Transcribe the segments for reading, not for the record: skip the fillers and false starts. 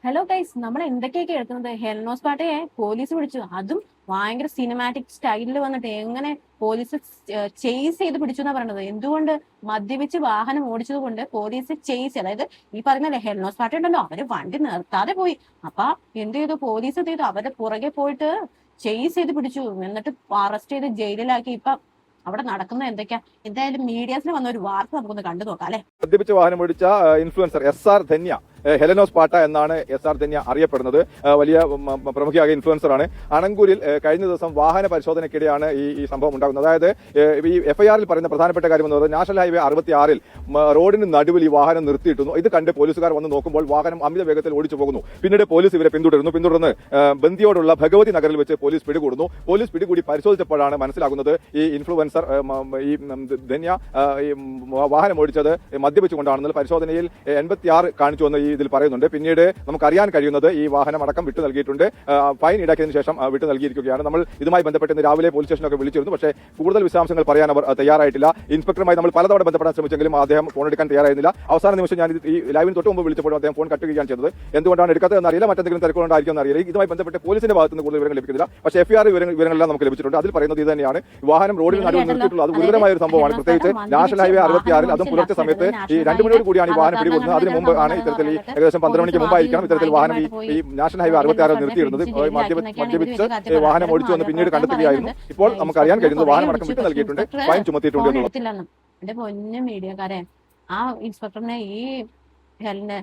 Hello guys, നമ്മൾ എന്തൊക്കെയാ കേൾക്കുന്നത്? ഹെൽനോസ് പാട്ടയെ പോലീസ് പിടിച്ചു, അതും ഭയങ്കര സിനിമാറ്റിക് സ്റ്റൈലിൽ വന്നിട്ട് എങ്ങനെ പോലീസ് ചേസ് ചെയ്ത് പിടിച്ചു എന്നാ പറയണത്. എന്തുകൊണ്ട്? മദ്യപിച്ച് വാഹനം ഓടിച്ചത് കൊണ്ട് പോലീസ് ചേസ്, അതായത് ഈ പറയുന്ന ഹെൽനോസ് പാട്ട ഉണ്ടല്ലോ, അവര് വണ്ടി നിർത്താതെ പോയി. അപ്പൊ എന്ത് ചെയ്തു? പോലീസ് എന്ത് ചെയ്തു? അവരുടെ പുറകെ പോയിട്ട് ചേസ് ചെയ്ത് പിടിച്ചു, എന്നിട്ട് അറസ്റ്റ് ചെയ്ത് ജയിലിലാക്കി. ഇപ്പൊ അവിടെ നടക്കുന്ന എന്തൊക്കെയാ? എന്തായാലും മീഡിയാസിൽ വന്ന ഒരു വാർത്ത നമുക്കൊന്ന് കണ്ടു നോക്കാം അല്ലെ. മദ്യപിച്ച് വാഹനം ഓടിച്ച ഇൻഫ്ലുവൻസർ SR ധന്യ, ഹെലനോസ് പാട്ട എന്നാണ് SR ധന്യ അറിയപ്പെടുന്നത്. വലിയ പ്രമുഖയായ ഇൻഫ്ലുവൻസർ ആണ്. അണങ്കൂരിൽ കഴിഞ്ഞ ദിവസം വാഹന പരിശോധനയ്ക്കിടെയാണ് ഈ സംഭവം ഉണ്ടാകുന്നത്. അതായത് ഈ FIR-ൽ പറയുന്ന പ്രധാനപ്പെട്ട കാര്യം എന്ന് പറയുന്നത് നാഷണൽ ഹൈവേ 66-ൽ റോഡിന് നടുവിൽ ഈ വാഹനം നിർത്തിയിട്ടുന്നു. ഇത് കണ്ട് പോലീസുകാർ വന്ന് നോക്കുമ്പോൾ വാഹനം അമിത വേഗത്തിൽ ഓടിച്ചു പോകുന്നു. പിന്നീട് പോലീസ് ഇവരെ പിന്തുടർന്ന് ബന്ദിയോടുള്ള ഭഗവതി നഗറിൽ വെച്ച് പോലീസ് പിടികൂടുന്നു. പോലീസ് പിടികൂടി പരിശോധിച്ചപ്പോഴാണ് മനസ്സിലാകുന്നത് ഈ ഇൻഫ്ലുവൻസർ ഈ ധന്യ വാഹനം ഓടിച്ചത് മദ്യപിച്ചുകൊണ്ടാണെന്നുള്ള പരിശോധനയിൽ 86 കാണിച്ചു എന്ന് ഇതിൽ പറയുന്നുണ്ട്. പിന്നീട് നമുക്കറിയാൻ കഴിയുന്നത് ഈ വാഹനം അടക്കം വിട്ടു നൽകിയിട്ടുണ്ട്. ഫൈൻ ഈടാക്കിയതിനു ശേഷം വിട്ടു നൽകിയിരിക്കുകയാണ്. നമ്മൾ ഇതുമായി ബന്ധപ്പെട്ട് ഇന്ന് രാവിലെ പോലീസ് സ്റ്റേഷനൊക്കെ വിളിച്ചിരുന്നു. പക്ഷേ കൂടുതൽ വിശദാംശങ്ങൾ പറയാൻ അവർ തയ്യാറായിട്ടില്ല. ഇൻസ്പെക്ടറുമായി നമ്മൾ പലതവണ ബന്ധപ്പെടാൻ ശ്രമിച്ചെങ്കിലും അദ്ദേഹം ഫോൺ എടുക്കാൻ തയ്യാറായിരുന്നില്ല. അവസാന നിമിഷം ഞാൻ ഈ ലൈവിന് തൊട്ട് മുമ്പ് വിളിച്ചപ്പോൾ അദ്ദേഹം ഫോൺ കട്ടുകയാണ് ചെയ്തത്. എന്തുകൊണ്ടാണ് എടുക്കാത്തതെന്ന് അറിയില്ല, മറ്റെന്തെങ്കിലും തിരക്കുകൊണ്ടായിരിക്കും എന്നറിയില്ല. ഇതുമായി ബന്ധപ്പെട്ട് പോലീസിന്റെ ഭാഗത്ത് നിന്ന് കൂടുതൽ വിവരങ്ങൾ ലഭിക്കുന്നില്ല. പക്ഷേ FIR വിവരങ്ങളെല്ലാം നമുക്ക് ലഭിച്ചിട്ടുണ്ട്. അതിൽ പറയുന്നത് ഇത് തന്നെയാണ്. വാഹനം റോഡിൽ നടുവിൽ നിർത്തിയിട്ടുള്ളത് അത് ഗുരുതരമായ ഒരു സംഭവമാണ്. പ്രത്യേകിച്ച് നാഷണൽ ഹൈവേ 66-ൽ അതും പുലർച്ചെ സമയത്ത് ഈ 2 മണിയോട് കൂടിയാണ് ഈ വാഹനം പിടികൂടുന്നത്. അതിന് മുമ്പ് ആണ് ഇത്തരത്തിൽ ഏകദേശം 12 മണിക്ക് മുമ്പായിരിക്കണം ഇത്തരത്തിൽ വാഹനം ഈ നാഷണൽ ഹൈവേ 66 നിർത്തിയിരുന്നത്. മദ്യപിച്ച് വാഹനം ഓടിച്ചു വന്ന് പിന്നീട് കണ്ടെത്തുകയായിരുന്നു. ഇപ്പോൾ നമുക്ക് അറിയാൻ കഴിയുന്നത് വാഹനം അടക്കം വിട്ടു നൽകിയിട്ടുണ്ട്, ഫൈൻ ചുമത്തിയിട്ടുണ്ട് എന്നുള്ളത്. എന്റെ പൊന്നു മീഡിയക്കാരെ, ആ ഇൻസ്പെക്ടറിനെ ഈ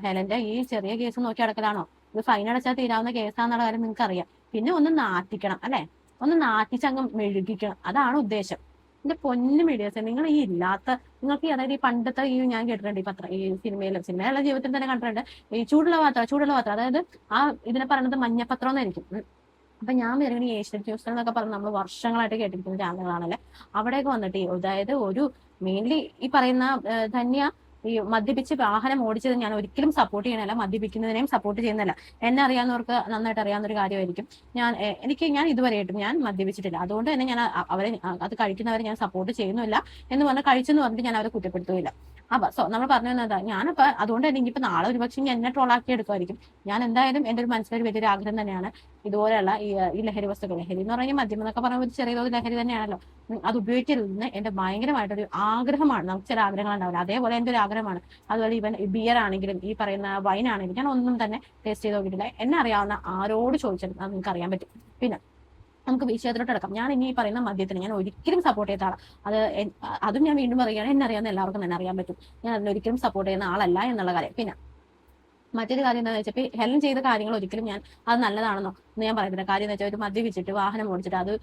ഹെലന്റെ ഈ ചെറിയ കേസ് നോക്കി അടക്കലാണോ? ഇത് ഫൈൻ അടച്ചാൽ തീരാവുന്ന കേസാന്നുള്ള കാര്യം നിങ്ങൾക്ക് അറിയാം. പിന്നെ ഒന്ന് നാട്ടിക്കണം അല്ലെ, ഒന്ന് നാട്ടിച്ചങ്ങ് മെഴുകിക്കണം, അതാണ് ഉദ്ദേശം. എന്റെ പൊന്നു മീഡിയസ്, നിങ്ങൾ ഈ ഇല്ലാത്ത നിങ്ങൾക്ക് അതായത് ഈ പണ്ടത്തെ ഈ ഞാൻ കേട്ടിട്ടുണ്ട് ഈ സിനിമയിലുള്ള ജീവിതത്തിൽ തന്നെ കണ്ടിട്ടുണ്ട്. ഈ ചൂടുള്ള പാത്രം അതായത് ആ ഇതിനെ പറയുന്നത് മഞ്ഞപ്പത്രം എന്നായിരിക്കും. അപ്പൊ ഞാൻ വിചാരിക്കുന്നത് ഈ ഏഷ്യൻ ന്യൂസ് എന്നൊക്കെ പറഞ്ഞ് നമ്മൾ വർഷങ്ങളായിട്ട് കേട്ടിരിക്കുന്ന ചാനലുകളാണല്ലേ, അവിടെയൊക്കെ വന്നിട്ട് അതായത് ഒരു മെയിൻലി ഈ പറയുന്ന ധന്യ ഈ മദ്യപിച്ച് വാഹനം ഓടിച്ചത് ഞാൻ ഒരിക്കലും സപ്പോർട്ട് ചെയ്യണല്ല, മദ്യപിക്കുന്നതിനെയും സപ്പോർട്ട് ചെയ്യുന്നില്ല. എന്നെ അറിയാവുന്നവർക്ക് നന്നായിട്ട് അറിയാവുന്ന ഒരു കാര്യമായിരിക്കും. ഞാൻ ഇതുവരെയായിട്ടും ഞാൻ മദ്യപിച്ചിട്ടില്ല. അതുകൊണ്ട് തന്നെ ഞാൻ അവരെ അത് കഴിക്കുന്നവരെ ഞാൻ സപ്പോർട്ട് ചെയ്യുന്നില്ല എന്ന് പറഞ്ഞാൽ കഴിച്ചെന്ന് പറഞ്ഞിട്ട് ഞാൻ അവരെ കുറ്റപ്പെടുത്തുകയില്ല. അപ്പൊ നമ്മൾ പറഞ്ഞു തന്നതാ. ഞാനിപ്പോ അതുകൊണ്ട് തന്നെ ഇനിയിപ്പോ നാളെ ഒരുപക്ഷെ എന്നെ ട്രോളാക്കി എടുക്കുമായിരിക്കും. ഞാൻ എന്തായാലും എന്റെ ഒരു മനസ്സിലൊരു വലിയൊരു ആഗ്രഹം തന്നെയാണ് ഇതുപോലെയുള്ള ഈ ലഹരി വസ്തുക്കൾ. ലഹരി എന്ന് പറഞ്ഞാൽ മദ്യം എന്നൊക്കെ പറയുമ്പോൾ ഒരു ചെറിയ തോതിൽ ലഹരി തന്നെയാണല്ലോ. അത് ഉപയോഗിക്കരുതെന്ന് എന്റെ ഭയങ്കരമായിട്ടൊരു ആഗ്രഹമാണ്. നമുക്ക് ചില ആഗ്രഹങ്ങൾ ഉണ്ടാവില്ല, അതേപോലെ എന്റെ ഒരു ആഗ്രഹമാണ്. അതുപോലെ ഇവൻ ബിയർ ആണെങ്കിലും ഈ പറയുന്ന വൈൻ ആണെങ്കിലും ഞാൻ ഒന്നും തന്നെ ടേസ്റ്റ് ചെയ്ത് നോക്കിയിട്ടില്ല. എന്നെ അറിയാവുന്ന ആരോട് ചോദിച്ചാലും അത് നിങ്ങൾക്ക് അറിയാൻ പറ്റും. പിന്നെ നമുക്ക് വിഷയത്തിലോട്ട് അടക്കാം. ഞാൻ ഇനി പറയുന്ന മദ്യത്തിന് ഞാൻ ഒരിക്കലും സപ്പോർട്ട് ചെയ്ത ആളാണ്. അതും ഞാൻ വീണ്ടും പറയുകയാണ്, എന്നെ അറിയാവുന്ന എല്ലാവർക്കും തന്നെ അറിയാൻ പറ്റും. ഞാൻ അതിനൊരിക്കലും സപ്പോർട്ട് ചെയ്യുന്ന ആളല്ല എന്നുള്ള കാര്യം. പിന്നെ മറ്റൊരു കാര്യം എന്താണെന്ന് വെച്ചാൽ ഹെലൻ ചെയ്ത കാര്യങ്ങൾ ഒരിക്കലും അത് നല്ലതാണെന്നോ എന്ന് ഞാൻ പറയുന്നില്ല. കാര്യം എന്ന് വെച്ചാൽ ഒരു മദ്യപിച്ചിട്ട് വാഹനം ഓടിച്ചിട്ട് അത്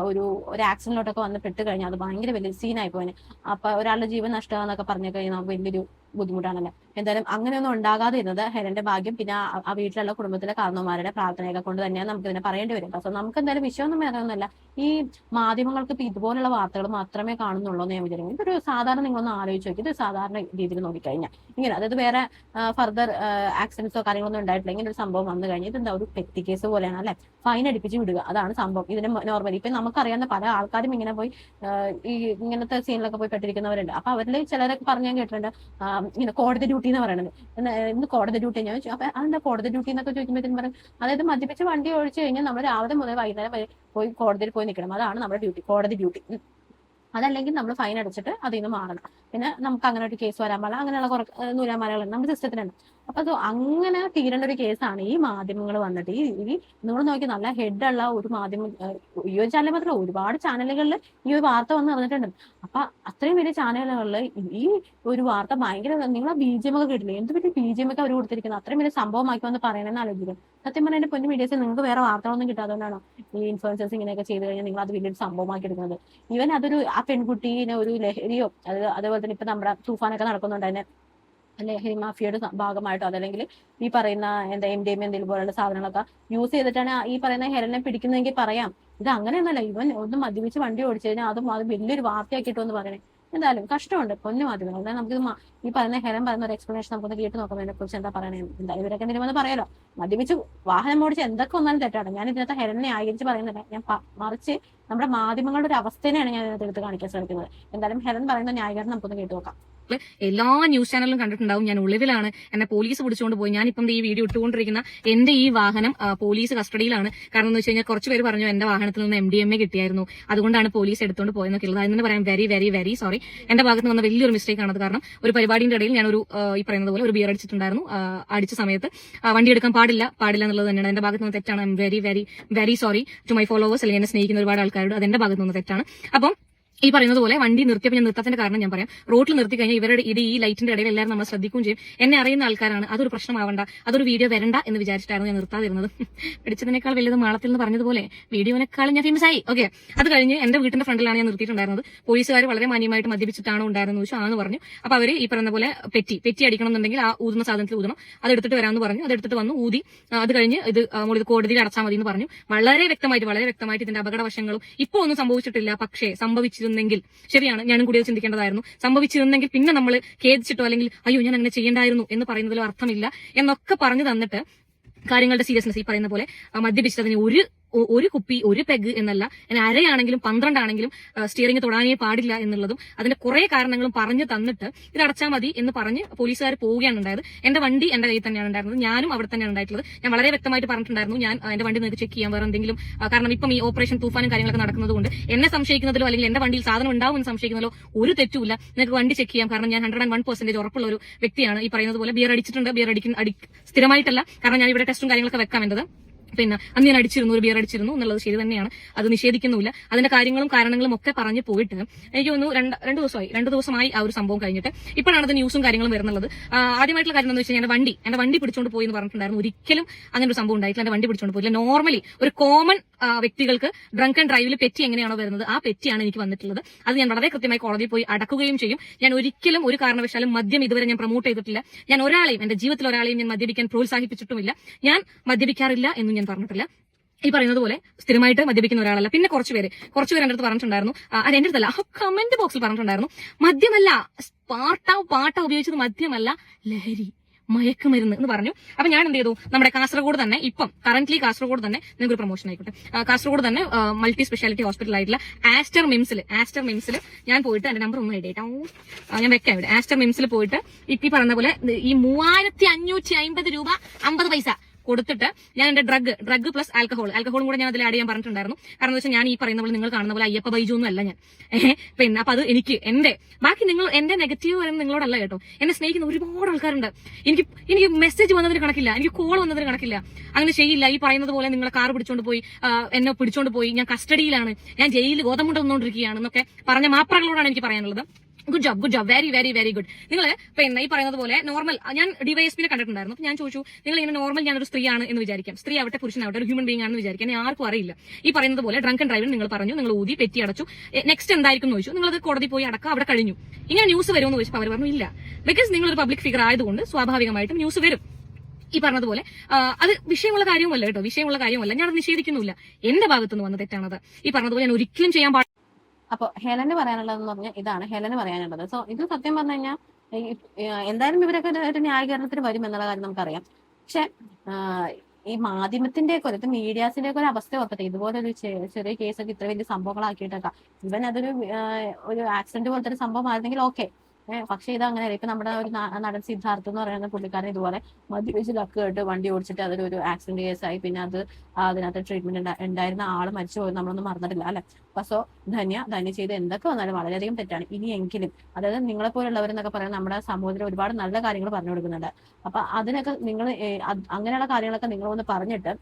ഒരു ആക്സിഡന്റിലോട്ടൊക്കെ വന്ന് പെട്ട് കഴിഞ്ഞാൽ അത് ഭയങ്കര വലിയ സീനായി പോയിന്. അപ്പൊ ഒരാളുടെ ജീവൻ നഷ്ടമാണെന്നൊക്കെ പറഞ്ഞു കഴിഞ്ഞാൽ നമുക്ക് വലിയൊരു ബുദ്ധിമുട്ടാണല്ലോ. എന്തായാലും അങ്ങനെയൊന്നും ഉണ്ടാകാതെ ഇരുന്നത് ഹെലന്റെ ഭാഗ്യം. പിന്നെ ആ വീട്ടിലുള്ള കുടുംബത്തിലെ കാരണവന്മാരുടെ പ്രാർത്ഥനയൊക്കെ കൊണ്ട് തന്നെയാണ് നമുക്ക് ഇതിനെ പറയേണ്ടി വരും. പക്ഷെ നമുക്ക് എന്തായാലും വിഷയമൊന്നും വേറൊന്നുമല്ല. ഈ മാധ്യമങ്ങൾക്ക് ഇപ്പൊ ഇതുപോലുള്ള വാർത്തകൾ മാത്രമേ കാണുന്നുള്ളൂ എന്ന് ഞാൻ വിചാരിക്കും. ഇതൊരു സാധാരണ നിങ്ങളൊന്ന് ആലോചിച്ച് നോക്കി, ഇത് സാധാരണ രീതിയിൽ നോക്കിക്കഴിഞ്ഞാൽ ഇങ്ങനെ, അതായത് വേറെ ഫർദർ ആക്സിഡൻസോ കാര്യങ്ങളൊന്നും ഉണ്ടായിട്ടില്ല. ഇങ്ങനെ ഒരു സംഭവം വന്നു കഴിഞ്ഞാൽ ഇതെന്താ ഒരു പെറ്റി കേസ് പോലെയാണ് അല്ലെ, ഫൈൻ അടിപ്പിച്ച് വിടുക, അതാണ് സംഭവം. ഇതിന് നോർമലി ഇപ്പൊ നമുക്കറിയാവുന്ന പല ആൾക്കാരും ഇങ്ങനെ പോയി ഈ ഇങ്ങനത്തെ സീനിലൊക്കെ പോയി പെട്ടിരിക്കുന്നവരുണ്ട്. അപ്പൊ അവരിൽ ചിലരൊക്കെ പറഞ്ഞു ഞാൻ കേട്ടിട്ടുണ്ട് ഇങ്ങനെ കോടതി ഡ്യൂട്ടി എന്ന് പറയുന്നത്. ഇന്ന് കോടതി ഡ്യൂട്ടി ഞാൻ ചോദിച്ചു. അപ്പൊ അതെന്താ കോടതി ഡ്യൂട്ടി എന്നൊക്കെ ചോദിക്കുമ്പോഴത്തേക്കും പറയും, അതായത് മദ്യപിച്ച് വണ്ടി ഒഴിച്ചു കഴിഞ്ഞാൽ നമ്മൾ രാവിലെ മുതൽ വൈകുന്നേരം വരെ പോയി കോടതിയിൽ പോയി നിൽക്കണം, അതാണ് നമ്മുടെ ഡ്യൂട്ടി, കോടതി ഡ്യൂട്ടി. അതല്ലെങ്കിൽ നമ്മൾ ഫൈൻ അടിച്ചിട്ട് അതിൽ നിന്ന് മാറണം. പിന്നെ നമുക്ക് അങ്ങനെ ഒരു കേസ് വരാൻ പാടില്ല, അങ്ങനെയുള്ള കുറെ നൂലാമാലകൾ നമ്മുടെ സിസ്റ്റത്തിനുണ്ട്. അപ്പൊ അത് അങ്ങനെ തീരേണ്ട ഒരു കേസാണ് ഈ മാധ്യമങ്ങൾ വന്നിട്ട് ഈ നിങ്ങൾ നോക്കി നല്ല ഹെഡുള്ള ഒരു മാധ്യമം, ഈ ഒരു ചാനൽ മാത്രമല്ല ഒരുപാട് ചാനലുകളിൽ ഈ ഒരു വാർത്ത വന്ന് പറഞ്ഞിട്ടുണ്ട്. അപ്പൊ അത്രയും വലിയ ചാനലുകളിൽ ഈ ഒരു വാർത്ത ഭയങ്കര, നിങ്ങളെ BGM ഒക്കെ കേട്ടില്ലേ, എന്ത് വലിയ BGM ഒക്കെ അവർ കൊടുത്തിരിക്കുന്നത്, അത്രയും വലിയ സംഭവമാക്കി വന്ന് പറയണമെന്ന് ആലോചിക്കും. സത്യം പറഞ്ഞാൽ എന്റെ പൊന്നു മീഡിയസിൽ നിങ്ങൾക്ക് വേറെ വാർത്തകളൊന്നും കിട്ടാത്തതുകൊണ്ടാണോ ഈ ഇൻഫ്ലുവൻസേഴ്സ് ഇങ്ങനെയൊക്കെ ചെയ്ത് കഴിഞ്ഞാൽ നിങ്ങൾ അത് വലിയൊരു സംഭവമാക്കി എടുക്കുന്നത്? ഈവൻ അതൊരു ആ പെൺകുട്ടീനെ ഒരു ലഹരിയോ അതേപോലെ തന്നെ ഇപ്പൊ നമ്മുടെ തൂഫാനൊക്കെ നടക്കുന്നുണ്ട്, അതിനെ ലഹരി മാഫിയയുടെ ഭാഗമായിട്ടോ അതല്ലെങ്കിൽ ഈ പറയുന്ന എന്താ MDMA എന്തെങ്കിലും പോലുള്ള സാധനങ്ങളൊക്കെ യൂസ് ചെയ്തിട്ടാണ് ഈ പറയുന്ന ഹെലനെ പിടിക്കുന്നതെങ്കിൽ പറയാം. ഇത് അങ്ങനെയൊന്നല്ല, ഇവൻ ഒന്ന് മദ്യപിച്ച് വണ്ടി ഓടിച്ചു കഴിഞ്ഞാൽ അത് വലിയൊരു വാർത്തയാക്കിട്ടോ എന്ന് പറയണേ. എന്തായാലും കഷ്ടമുണ്ട് പൊന്നു മാധ്യമങ്ങൾ. എന്തായാലും നമുക്ക് ഈ പറയുന്ന ഹെലൻ പറയുന്ന ഒരു എക്സ്പ്ലനേഷൻ നമുക്കൊന്ന് കേട്ട് നോക്കാം, അതിനെ കുറിച്ച് എന്താ പറയണേ. എന്തായാലും ഇവരൊക്കെ എന്തെങ്കിലും ഒന്ന് പറയാലോ. മദ്യപിച്ച് വാഹനം ഓടിച്ച് എന്തൊക്കെ വന്നാലും തെറ്റാണ്. ഞാൻ ഇതിനകത്ത് ഹെലനെ ആയിരിച്ച് പറയുന്നില്ല, ഞാൻ മറിച്ച് നമ്മുടെ മാധ്യമങ്ങളുടെ ഒരു അവസ്ഥയാണ് ഞാൻ ഇതിനകത്ത് എടുത്ത് കാണിക്കാൻ ശ്രമിക്കുന്നത്. എന്തായാലും ഹെലൻ പറയുന്ന ന്യായീകരണം നമുക്കൊന്ന് കേട്ട് നോക്കാം. എല്ലാ ന്യൂസ് ചാനലിലും കണ്ടിട്ടുണ്ടാവും. ഞാൻ ഒളിവിലാണ്, എന്നെ പോലീസ് പിടിച്ചുകൊണ്ട് പോയി. ഞാനിപ്പം ഈ വീഡിയോ ഇട്ടുകൊണ്ടിരിക്കുന്ന എന്റെ ഈ വാഹനം പോലീസ് കസ്റ്റഡിയിലാണ്. കാരണം എന്ന് വെച്ച് കഴിഞ്ഞാൽ കുറച്ച് പേര് പറഞ്ഞു എന്റെ വാഹനത്തിൽ നിന്ന് MDMA കിട്ടിയായിരുന്നു, അതുകൊണ്ടാണ് പോലീസ് എടുത്തുകൊണ്ട് പോയെന്നൊക്കെ ഉള്ളത്. അതിന് പറയാൻ വെരി വെരി വെരി സോറി. എന്റെ ഭാഗത്ത് വന്ന വലിയൊരു മിസ്റ്റേക്ക് ആണത്. കാരണം ഒരു പരിപാടിയുടെ ഇടയിൽ ഞാൻ ഈ പറയുന്നത് പോലെ ഒരു ബിയർ അടിച്ചിട്ടുണ്ടായിരുന്നു. അടിച്ച സമയത്ത് വണ്ടി എടുക്കാൻ പാടില്ല എന്നുള്ളത് തന്നെയാണ് എന്റെ ഭാഗത്ത് നിന്ന് തെറ്റാണ്. Very very very sorry to my followers, അല്ലെങ്കിൽ എന്നെ സ്നേഹിക്കുന്ന ഒരുപാട് ആൾക്കാരോട്. അത് എന്റെ ഭാഗത്ത് നിന്ന് തെറ്റാണ്. അപ്പം ഈ പറയുന്നത് പോലെ വണ്ടി നിർത്തിയപ്പോൾ ഞാൻ നിർത്താത്തിന്റെ കാരണം ഞാൻ പറയാം. റോഡിൽ നിർത്തി കഴിഞ്ഞാൽ ഇവരുടെ ഈ ലൈറ്റിന്റെ ഇടയിൽ എല്ലാവരും നമ്മൾ ശ്രദ്ധിക്കുകയും ചെയ്യും. എന്നെ അറിയുന്ന ആൾക്കാരാണ്. അതൊരു പ്രശ്നമാവണ്ട, അതൊരു വീഡിയോ വരണ്ട എന്ന് വിചാരിച്ചിട്ടായിരുന്നു ഞാൻ നിർത്താതിരുന്നത്. പിടിച്ചതിനേക്കാൾ വലുത് മാളത്തിൽ നിന്ന് പറഞ്ഞതുപോലെ വീഡിയോനേക്കാളും ഞാൻ ഫേമസ് ആയി. ഓക്കെ, അത് കഴിഞ്ഞ് എന്റെ വീട്ടിന്റെ ഫ്രണ്ടിലാണ് ഞാൻ നിർത്തിയിട്ടുണ്ടായിരുന്നത്. പോലീസുകാർ വളരെ മാന്യമായിട്ട് മദ്യപിച്ചിട്ടാണോ ഉണ്ടായിരുന്നു ചോദിച്ചു. ആണെന്ന് പറഞ്ഞു. അപ്പൊ അവര് ഈ പറയുന്ന പോലെ പെറ്റി അടിക്കണം എന്നുണ്ടെങ്കിൽ ആ ഊതുന്ന സാധനത്തിൽ ഊതണം, അതെടുത്തിട്ട് വരാമെന്ന് പറഞ്ഞു. അതെടുത്തിട്ട് വന്നു, ഊതി. അത് കഴിഞ്ഞ് ഇത് ഇത് കോടതിയിൽ അടച്ചാൽ മതി എന്ന് പറഞ്ഞു. വളരെ വ്യക്തമായിട്ട് ഇതിന്റെ അപകടവശങ്ങളും ഇപ്പൊ ഒന്നും സംഭവിച്ചിട്ടില്ല. പക്ഷേ സംഭവിച്ചിരുന്നെങ്കിൽ, ശരിയാണ്, ഞാനും കൂടി ചിന്തിക്കേണ്ടതായിരുന്നു. സംഭവിച്ചിരുന്നെങ്കിൽ പിന്നെ നമ്മൾ ഖേദിച്ചിട്ടോ അല്ലെങ്കിൽ അയ്യോ ഞാൻ അങ്ങനെ ചെയ്യേണ്ടായിരുന്നു എന്ന് പറയുന്നതിലോ അർത്ഥമില്ല എന്നൊക്കെ പറഞ്ഞു തന്നിട്ട് കാര്യങ്ങളുടെ സീരിയസ്നെസ് ഈ പറയുന്ന പോലെ മദ്യപിച്ചതിന് ഒരു കുപ്പി ഒരു പെഗ് എന്നല്ല, ഞാൻ അരയാണെങ്കിലും 12 ആണെങ്കിലും സ്റ്റിയറിംഗ് തൊടാനേ പാടില്ല എന്നുള്ളതും അതിന്റെ കുറെ കാരണങ്ങളും പറഞ്ഞു തന്നിട്ട് ഇത് അടച്ചാൽ മതി എന്ന് പറഞ്ഞ് പോലീസുകാർ പോവുകയാണ് ഉണ്ടായത്. എന്റെ വണ്ടി എന്റെ കയ്യിൽ തന്നെയാണ് ഉണ്ടായിരുന്നത്, ഞാനും അവിടെ തന്നെയാണ് ഉണ്ടായിട്ടുള്ളത്. ഞാൻ വളരെ വ്യക്തമായിട്ട് പറഞ്ഞിട്ടുണ്ടായിരുന്നു, ഞാൻ എന്റെ വണ്ടി നിങ്ങൾക്ക് ചെക്ക് ചെയ്യാൻ വേറെ എന്തെങ്കിലും, കാരണം ഇപ്പം ഈ ഓപ്പറേഷൻ തൂഫാനും കാര്യങ്ങളൊക്കെ നടക്കുന്നതുകൊണ്ട് എന്നെ സംശയിക്കുന്നതിലോ അല്ലെങ്കിൽ എന്റെ വണ്ടിയിൽ സാധനം ഉണ്ടാവും എന്ന് സംശയിക്കുന്നതിലോ ഒരു തെറ്റുമില്ല. നിങ്ങൾക്ക് വണ്ടി ചെക്ക് ചെയ്യാം. കാരണം ഞാൻ 101% ഉറപ്പുള്ള ഒരു വ്യക്തിയാണ്. ഈ പറയുന്നത് പോലെ ബിയർ അടിച്ചിട്ടുണ്ട്, സ്ഥിരമായിട്ടല്ല, കാരണം ഞാൻ ഇവിടെ ടെസ്റ്റും കാര്യങ്ങളൊക്കെ വെക്കാൻ വേണ്ടത്. പിന്നെ അന്ന് ഞാൻ ഒരു ബിയർ അടിച്ചിരുന്നു എന്നുള്ളത് ശരി തന്നെയാണ്, അത് നിഷേധിക്കുന്നില്ല. അതിന്റെ കാര്യങ്ങളും കാരണങ്ങളും ഒക്കെ പറഞ്ഞു പോയിട്ട് എനിക്ക് തോന്നുന്നു രണ്ട് ദിവസമായി ആ ഒരു സംഭവം കഴിഞ്ഞിട്ട് ഇപ്പോഴാണ് അത് ന്യൂസും കാര്യങ്ങളും വരുന്നുള്ളത്. ആദ്യമായിട്ടുള്ള കാര്യം എന്ന് വെച്ചാൽ എന്റെ വണ്ടി പിടിച്ചോണ്ട് പോയി എന്ന് പറഞ്ഞിട്ടുണ്ടായിരുന്നു. ഒരിക്കലും അങ്ങനെ ഒരു സംഭവം ഉണ്ടായിട്ടില്ല. എന്റെ വണ്ടി പിടിച്ചോണ്ട് പോയില്ല. നോർമലി ഒരു കോമൺ വ്യക്തികൾക്ക് ഡ്രങ്ക് ആൻഡ് ഡ്രൈവിൽ പെറ്റി എങ്ങനെയാണോ വരുന്നത് ആ പെറ്റിയാണ് എനിക്ക് വന്നിട്ടുള്ളത്. അത് ഞാൻ വളരെ കൃത്യമായി കോടതിയിൽ പോയി അടക്കുകയും ചെയ്യും. ഞാൻ ഒരിക്കലും ഒരു കാരണവശാലും മദ്യം ഇതുവരെ ഞാൻ പ്രൊമോട്ട് ചെയ്തിട്ടില്ല. ഞാൻ എന്റെ ജീവിതത്തിൽ ഒരാളെയും ഞാൻ മദ്യപിക്കാൻ പ്രോത്സാഹിപ്പിച്ചിട്ടുമില്ല. ഞാൻ മദ്യപിക്കാറില്ല എന്നും ഞാൻ പറഞ്ഞിട്ടില്ല. ഈ പറയുന്നത് പോലെ സ്ഥിരമായിട്ട് മദ്യപിക്കുന്ന ഒരാളല്ല. പിന്നെ കുറച്ചുപേര് എന്റെ അടുത്ത് പറഞ്ഞിട്ടുണ്ടായിരുന്നു, അത് എന്റെ അടുത്തല്ല, കമന്റ് ബോക്സിൽ പറഞ്ഞിട്ടുണ്ടായിരുന്നു, മദ്യമല്ല പാട്ട ഉപയോഗിച്ചത് മദ്യമല്ല, ലഹരി, മയക്കുമരുന്ന് എന്ന് പറഞ്ഞു. അപ്പൊ ഞാൻ എന്ത് ചെയ്തു, നമ്മുടെ കാസർഗോഡ് തന്നെ കറന്റ്ലി കാസർഗോഡ് തന്നെ നിങ്ങൾക്ക് ഒരു പ്രൊമോഷൻ ആയിക്കോട്ടെ, കാസർഗോഡ് തന്നെ മൾട്ടി സ്പെഷ്യാലിറ്റി ഹോസ്പിറ്റൽ ആയിട്ടുള്ള ആസ്റ്റർ മിംസിൽ ഞാൻ പോയിട്ട് എന്റെ നമ്പർ ഒന്ന് എഴുതിയിട്ടോ, ഞാൻ വെക്കാം ഇവിടെ. ആസ്റ്റർ മിംസിൽ പോയിട്ട് ഈ പറയുന്ന പോലെ ഈ 3550 രൂപ 50 പൈസ കൊടുത്തിട്ട് ഞാൻ എന്റെ ഡ്രഗ് പ്ലസ് ആൽക്കഹോളും കൂടെ ഞാൻ അതിൽ ആഡ് ചെയ്യാൻ പറഞ്ഞിട്ടുണ്ടായിരുന്നു. കാരണം എന്ന് വെച്ചാൽ ഞാൻ ഈ പറയുന്ന പോലെ നിങ്ങൾ കാണുന്ന പോലെ അയ്യപ്പ ബൈജു ഒന്നും അല്ല ഞാൻ. പിന്നെ അപ്പൊ അത് എനിക്ക് ബാക്കി എന്റെ നെഗറ്റീവ് പറയുന്നത് നിങ്ങളോടല്ല കേട്ടോ. എന്നെ സ്നേഹിക്കുന്ന ഒരുപാട് ആൾക്കാരുണ്ട്. എനിക്ക് മെസ്സേജ് വന്നതിന് കണക്കില്ല, എനിക്ക് കോൾ വന്നതിന് കണക്കില്ല. അങ്ങനെ ചെയ്യില്ല. ഈ പറയുന്നത് പോലെ നിങ്ങളെ കാർ പിടിച്ചോണ്ട് പോയി, എന്നെ പിടിച്ചോണ്ട് പോയി, ഞാൻ കസ്റ്റഡിയിലാണ്, ഞാൻ ജയിലിൽ ഗോതമുണ്ട വന്നുകൊണ്ടിരിക്കുകയാണ് എന്നൊക്കെ പറഞ്ഞ മാപ്രകളോടാണ് എനിക്ക് പറയാനുള്ളത്. Good job, very very very good. നിങ്ങൾ പിന്നെ ഈ പറയുന്നത് പോലെ നോർമൽ, ഞാൻ ഡിവൈഎസ്പിനെ കണ്ടിട്ടുണ്ടായിരുന്നു. ഞാൻ ചോദിച്ചു, നിങ്ങൾ ഇങ്ങനെ നോർമൽ ഞാനൊരു സ്ത്രീയാണ് എന്ന് വിചാരിക്കാം, സ്ത്രീ ആവട്ടെ പുരുഷനാവട്ടെ ഒരു ഹ്യൂമൻ ബീങ് ആണെന്ന് വിചാരിക്കാൻ ആർക്കും അറിയില്ല. ഈ പറയുന്നത് പോലെ ഡ്രങ്ക് ആൻഡ് ഡ്രൈവിൽ നിങ്ങൾ പറഞ്ഞു, നിങ്ങൾ ഊതി പെറ്റി അടച്ചു, നെക്സ്റ്റ് എന്തായിരിക്കും എന്ന് ചോദിച്ചു. നിങ്ങളത് കോടതി പോയി അടക്കം, അവിടെ കഴിഞ്ഞു. ഇങ്ങനെ ന്യൂസ് വരുമെന്ന് ചോദിച്ചപ്പോൾ അവർ പറഞ്ഞു ഇല്ല, ബിക്കോസ് നിങ്ങളൊരു പബ്ലിക് ഫിഗർ ആയതുകൊണ്ട് സ്വാഭാവികമായിട്ടും ന്യൂസ് വരും. ഈ പറഞ്ഞതുപോലെ അത് വിഷയമുള്ള കാര്യവുമല്ല കേട്ടോ, വിഷയമുള്ള കാര്യമല്ല, ഞാനത് നിഷേധിക്കുന്നില്ല. എന്റെ ഭാഗത്തുനിന്ന് വന്ന തെറ്റാണത്. ഈ പറഞ്ഞതുപോലെ ഞാൻ ഒരിക്കലും ചെയ്യാൻ അപ്പൊ ഹെലന് പറയാനുള്ളതെന്ന് പറഞ്ഞാൽ ഇതാണ് ഹെലന് പറയാനുള്ളത്. സോ ഇത് സത്യം പറഞ്ഞു കഴിഞ്ഞാൽ എന്തായാലും ഇവരൊക്കെ ഒരു ന്യായീകരണത്തിന് വരും എന്നുള്ള കാര്യം നമുക്കറിയാം. പക്ഷെ ഈ മാധ്യമത്തിന്റെ ഒക്കെ ഒരു മീഡിയാസിന്റെ ഒക്കെ ഒരു അവസ്ഥ ഓർക്കട്ടെ. ഇതുപോലെ ഒരു ചെറിയ കേസൊക്കെ ഇത്ര വലിയ സംഭവങ്ങളാക്കിയിട്ടൊക്കെ ഇവൻ അതൊരു ആക്സിഡന്റ് പോലത്തെ ഒരു സംഭവം ആയിരുന്നെങ്കിൽ ഓക്കെ. പക്ഷെ ഇത് അങ്ങനെയല്ല. ഇപ്പൊ നമ്മുടെ ഒരു നടൻ സിദ്ധാർത്ഥ് എന്ന് പറയുന്ന പുള്ളിക്കാരൻ ഇതുപോലെ മദ്യപിച്ച് ലക്ക് കേട്ട് വണ്ടി ഓടിച്ചിട്ട് അതൊരു ആക്സിഡന്റ് കേസായി. പിന്നെ അതിനകത്ത് ട്രീറ്റ്മെന്റ് ഉണ്ടായിരുന്ന ആള് മരിച്ചു പോയി, നമ്മളൊന്നും മറന്നിട്ടില്ല അല്ലെ. സോ ധന്യ ചെയ്ത് എന്തൊക്കെ വന്നാലും വളരെയധികം തെറ്റാണ്. ഇനിയെങ്കിലും അതായത് നിങ്ങളെ പോലുള്ളവരെന്നൊക്കെ പറയാൻ നമ്മുടെ സമൂഹത്തിൽ ഒരുപാട് നല്ല കാര്യങ്ങൾ പറഞ്ഞു കൊടുക്കുന്നുണ്ട്. അപ്പൊ അതിനൊക്കെ നിങ്ങൾ അങ്ങനെയുള്ള കാര്യങ്ങളൊക്കെ നിങ്ങളൊന്ന് പറഞ്ഞിട്ട്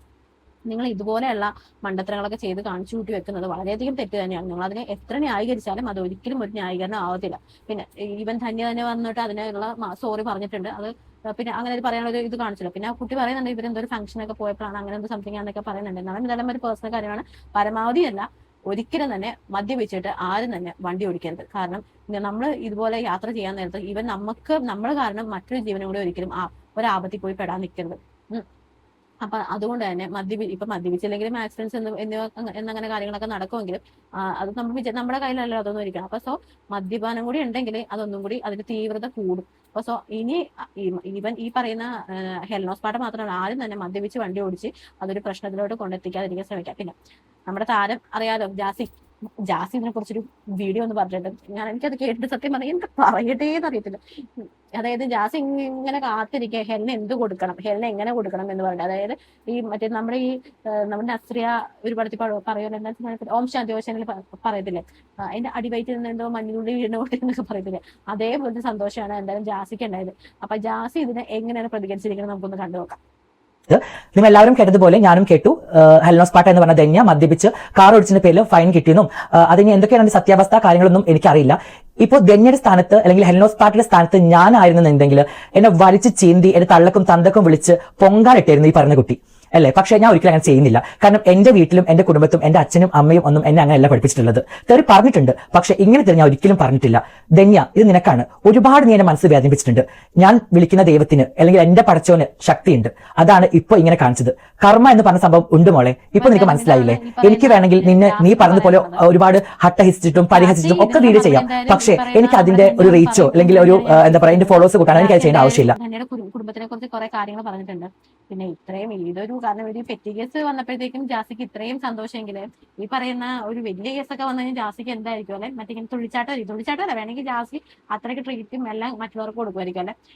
നിങ്ങൾ ഇതുപോലെയുള്ള മണ്ടത്തരങ്ങളൊക്കെ ചെയ്ത് കാണിച്ചു കൂട്ടി വെക്കുന്നത് വളരെയധികം തെറ്റ് തന്നെയാണ്. നിങ്ങൾ അതിനെ എത്ര ന്യായീകരിച്ചാലും അത് ഒരിക്കലും ഒരു ന്യായീകരണം ആവത്തില്ല. പിന്നെ ഈവൻ തന്നെ വന്നിട്ട് അതിനുള്ള സോറി പറഞ്ഞിട്ടുണ്ട്. അത് പിന്നെ അങ്ങനെ പറയാനുള്ള ഒരു ഇത് കാണിച്ചില്ല. പിന്നെ ആ കുട്ടി പറയുന്നുണ്ട് ഇവരെന്തോ ഒരു ഫംഗ്ഷനൊക്കെ പോയപ്പോഴാണ് അങ്ങനെ എന്തോ സംതിങ് എന്നൊക്കെ പറയുന്നുണ്ട്. എന്നാലും ഇതെല്ലാം ഒരു പേഴ്സണൽ കാര്യമാണ്. പരമാവധി അല്ല, ഒരിക്കലും തന്നെ മദ്യപിച്ചിട്ട് ആരും തന്നെ വണ്ടി ഓടിക്കരുത്. കാരണം നമ്മൾ ഇതുപോലെ യാത്ര ചെയ്യാൻ നേരത്ത് ഇവൻ നമ്മൾ കാരണം മറ്റൊരു ജീവനും കൂടെ ഒരിക്കലും ഒരാപത്തിൽ പോയി പെടാൻ നിൽക്കരുത്. അപ്പൊ അതുകൊണ്ട് തന്നെ മദ്യപിച്ചില്ലെങ്കിലും ആക്സിഡൻസ് എന്നങ്ങനെ കാര്യങ്ങളൊക്കെ നടക്കുമെങ്കിലും അത് നമ്മുടെ കയ്യിലല്ലോ അതൊന്നും ഇരിക്കണം. അപ്പൊ സോ മദ്യപാനം കൂടി ഉണ്ടെങ്കിൽ അതൊന്നും കൂടി അതിന്റെ തീവ്രത കൂടും. അപ്പൊ സോ ഇനി ഈവൻ ഈ പറയുന്ന ഹെലനോസ് പാട്ട മാത്രമല്ല, ആരും തന്നെ മദ്യപിച്ച് വണ്ടി ഓടിച്ച് അതൊരു പ്രശ്നത്തിലോട്ട് കൊണ്ടെത്തിക്കാതിരിക്കാൻ ശ്രമിക്കാം. പിന്നെ നമ്മുടെ താരം അറിയാലോ, ജാസി ഇതിനെ കുറിച്ചൊരു വീഡിയോ ഒന്ന് പറഞ്ഞിട്ട് എനിക്കത് കേട്ടിട്ട് സത്യം പറഞ്ഞാൽ എന്താ പറയട്ടേന്ന് അറിയത്തില്ല. അതായത് ജാസി ഇങ്ങനെ കാത്തിരിക്കുക ഹെലിന് എന്ത് കൊടുക്കണം, ഹെലിന് എങ്ങനെ കൊടുക്കണം എന്ന് പറഞ്ഞിട്ട്. അതായത് ഈ മറ്റേ നമ്മുടെ നമ്മുടെ നസ്രിയ ഒരു പടത്തിൽ പറയുമല്ലോ, എന്താ ഓം ശാന്തി ഓശാനിൽ പറയത്തില്ലേ, അതിന്റെ അടിവയറ്റിൽ നിന്ന് എന്തോ മഞ്ഞുള്ളി വീണോട്ടെ എന്നൊക്കെ പറയത്തില്ലേ, അതേപോലത്തെ സന്തോഷമാണ് എന്തായാലും ജാസിക്ക് ഉണ്ടായത്. അപ്പൊ ജാസി ഇതിനെ എങ്ങനെയാണ് പ്രതികരിച്ചിരിക്കുന്നത് നമുക്കൊന്ന് കണ്ടു നോക്കാം. നിങ്ങൾ എല്ലാവരും കേട്ടതുപോലെ ഞാനും കേട്ടു. ഹെലനോസ് പാട്ട എന്ന് പറഞ്ഞ ധന്യ മദ്യപിച്ച് കാർ ഓടിച്ചതിന്റെ പേരിൽ ഫൈൻ കിട്ടിയെന്നും അതിന് എന്തൊക്കെയാണ് സത്യാവസ്ഥ കാര്യങ്ങളൊന്നും എനിക്കറിയില്ല. ഇപ്പോൾ ധന്യയുടെ സ്ഥാനത്ത് അല്ലെങ്കിൽ ഹെലനോസ് പാട്ടയുടെ സ്ഥാനത്ത് ഞാനായിരുന്നെങ്കിൽ എന്നെ വലിച്ചു ചീന്തി എന്റെ തള്ളക്കും തന്തക്കും വിളിച്ച് പൊങ്കാലിട്ടായിരുന്നു ഈ പറഞ്ഞ കുട്ടി അല്ലേ. പക്ഷെ ഞാൻ ഒരിക്കലും അങ്ങനെ ചെയ്യുന്നില്ല. കാരണം എന്റെ വീട്ടിലും എന്റെ കുടുംബത്തും എന്റെ അച്ഛനും അമ്മയും ഒന്നും എന്നെ അങ്ങനെയല്ല പഠിപ്പിച്ചിട്ടുള്ളത്. തെറി പറഞ്ഞിട്ടുണ്ട്, പക്ഷെ ഇങ്ങനെ തെറി ഞാൻ ഒരിക്കലും പറഞ്ഞിട്ടില്ല. ധന്യ, ഇത് നിനക്കാണ്. ഒരുപാട് നീ എന്റെ മനസ്സ് വേദനിപ്പിച്ചിട്ടുണ്ട്. ഞാൻ വിളിക്കുന്ന ദൈവത്തിന് അല്ലെങ്കിൽ എന്റെ പടച്ചോന് ശക്തിയുണ്ട്. അതാണ് ഇപ്പൊ ഇങ്ങനെ കാണിച്ചത്. കർമ്മ എന്ന് പറഞ്ഞ സംഭവം ഉണ്ട് മോളെ. ഇപ്പൊ നിനക്ക് മനസ്സിലായില്ലേ? എനിക്ക് വേണമെങ്കിൽ നീ പറഞ്ഞതുപോലെ ഒരുപാട് ഹട്ടഹിച്ചിട്ടും പരിഹസിച്ചിട്ടും ഒക്കെ വീഡിയോ ചെയ്യാം. പക്ഷെ എനിക്ക് അതിന്റെ ഒരു റീച്ചോ അല്ലെങ്കിൽ ഒരു എന്താ പറയാ എന്റെ ഫോളോവേഴ്സ് കൂട്ടാനോ എനിക്ക് അത് ചെയ്യേണ്ട ആവശ്യമില്ല. കുടുംബത്തിനെ കുറിച്ച് കുറെ കാര്യങ്ങൾ പറഞ്ഞിട്ടുണ്ട്. പിന്നെ ഇത്രയും ഇതൊരു കാരണം ഒരു പെറ്റി കേസ് വന്നപ്പോഴത്തേക്കും ജാസിക്ക് ഇത്രയും സന്തോഷമെങ്കിൽ ഈ പറയുന്ന ഒരു വലിയ കേസൊക്കെ വന്നു കഴിഞ്ഞാൽ ജാസിക്ക് എന്തായിരിക്കും അല്ലെ, മറ്റേ തുള്ളിച്ചാട്ടമല്ല വേണമെങ്കിൽ ജാസി അത്രയ്ക്ക് ട്രീറ്റും എല്ലാം മറ്റുള്ളവർക്ക് കൊടുക്കുമായിരിക്കും അല്ലെ.